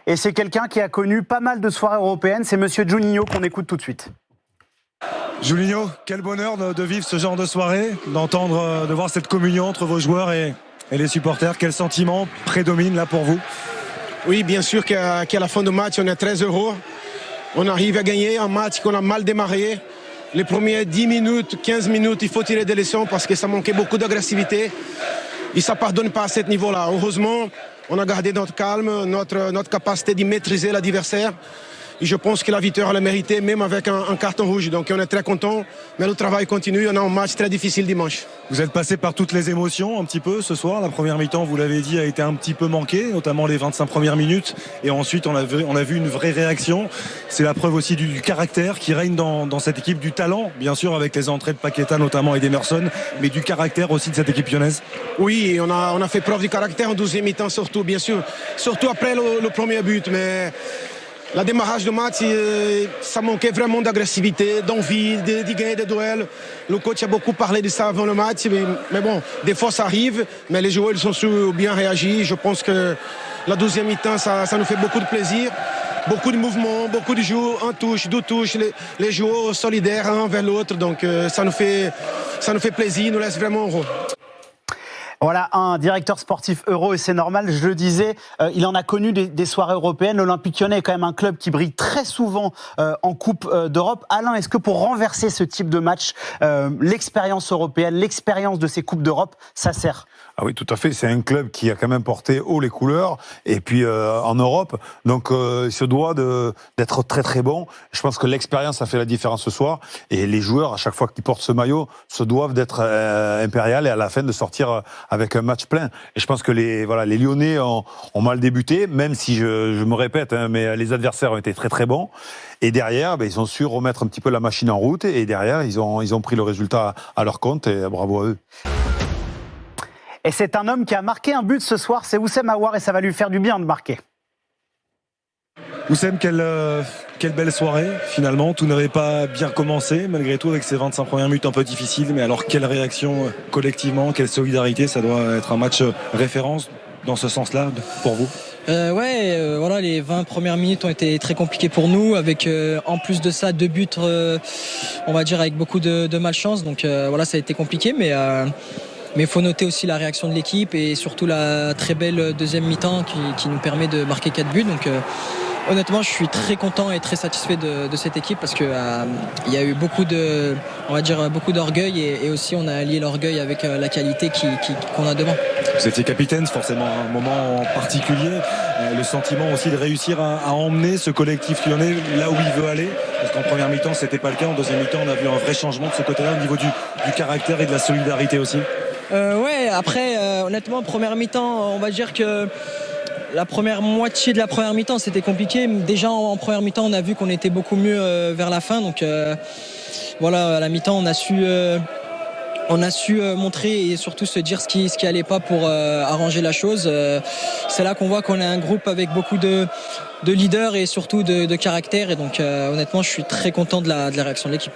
Et c'est quelqu'un qui a connu pas mal de soirées européennes. C'est monsieur Juninho qu'on écoute tout de suite. Juninho, quel bonheur de vivre ce genre de soirée, d'entendre, de voir cette communion entre vos joueurs et les supporters. Quel sentiment prédomine là pour vous? Oui, bien sûr qu'à la fin du match, on est très heureux. On arrive à gagner un match qu'on a mal démarré. Les premières 10 minutes, 15 minutes, il faut tirer des leçons parce que ça manquait beaucoup d'agressivité. Et ça ne pardonne pas à ce niveau-là. Heureusement, on a gardé notre calme, notre capacité de maîtriser l'adversaire. Et je pense que la victoire, elle a mérité, même avec un carton rouge. Donc on est très content, mais le travail continue. On a un match très difficile dimanche. Vous êtes passé par toutes les émotions un petit peu ce soir. La première mi-temps, vous l'avez dit, a été un petit peu manquée, notamment les 25 premières minutes. Et ensuite, on a vu une vraie réaction. C'est la preuve aussi du caractère qui règne dans cette équipe, du talent, bien sûr, avec les entrées de Paqueta notamment et d'Emerson, mais du caractère aussi de cette équipe lyonnaise. Oui, on a fait preuve du caractère en 12e mi-temps surtout, bien sûr. Surtout après le premier but, mais... Le démarrage du match, ça manquait vraiment d'agressivité, d'envie, de gagner des duels. Le coach a beaucoup parlé de ça avant le match, mais bon, des fois ça arrive, mais les joueurs ils ont su bien réagir. Je pense que la 12e mi-temps, ça nous fait beaucoup de plaisir. Beaucoup de mouvements, beaucoup de jeux, un touche, deux touches, les joueurs solidaires un vers l'autre. Donc ça nous fait plaisir, nous laisse vraiment heureux. Voilà, un directeur sportif euro, et c'est normal, je le disais, il en a connu des soirées européennes. L'Olympique Lyonnais est quand même un club qui brille très souvent en Coupe d'Europe. Alain, est-ce que pour renverser ce type de match, l'expérience européenne, l'expérience de ces Coupes d'Europe, ça sert ? Ah oui, tout à fait. C'est un club qui a quand même porté haut les couleurs, et puis en Europe. Donc, il se doit d'être très très bon. Je pense que l'expérience a fait la différence ce soir. Et les joueurs, à chaque fois qu'ils portent ce maillot, se doivent d'être impérial et à la fin de sortir avec un match plein. Et je pense que les Lyonnais ont mal débuté, même si je me répète, hein, mais les adversaires ont été très très bons. Et derrière, ils ont su remettre un petit peu la machine en route. Et derrière, ils ont pris le résultat à leur compte. Et bravo à eux. Et c'est un homme qui a marqué un but ce soir, c'est Oussem Aouar, et ça va lui faire du bien de marquer. Oussem, quelle belle soirée finalement. Tout n'avait pas bien commencé malgré tout avec ces 25 premières minutes un peu difficiles. Mais alors quelle réaction collectivement, quelle solidarité. Ça doit être un match référence dans ce sens-là pour vous. Voilà, les 20 premières minutes ont été très compliquées pour nous, avec en plus de ça 2 buts, on va dire avec beaucoup de malchance. Donc voilà, ça a été compliqué, mais il faut noter aussi la réaction de l'équipe et surtout la très belle deuxième mi-temps qui nous permet de marquer 4 buts. Donc honnêtement, je suis très content et très satisfait de cette équipe parce que il y a eu beaucoup d'orgueil et aussi on a allié l'orgueil avec la qualité qu'on a devant. Vous étiez capitaine, c'est forcément un moment particulier. Le sentiment aussi de réussir à emmener ce collectif lyonnais là où il veut aller. Parce qu'en première mi-temps, c'était pas le cas. En deuxième mi-temps, on a vu un vrai changement de ce côté-là au niveau du caractère et de la solidarité aussi. Après, honnêtement, en première mi-temps, on va dire que la première moitié de la première mi-temps, c'était compliqué. Déjà, en première mi-temps, on a vu qu'on était beaucoup mieux vers la fin. Donc, voilà, à la mi-temps, on a su montrer et surtout se dire ce qui allait pas pour arranger la chose. C'est là qu'on voit qu'on est un groupe avec beaucoup de leaders et surtout de caractère. Et donc, honnêtement, je suis très content de la réaction de l'équipe.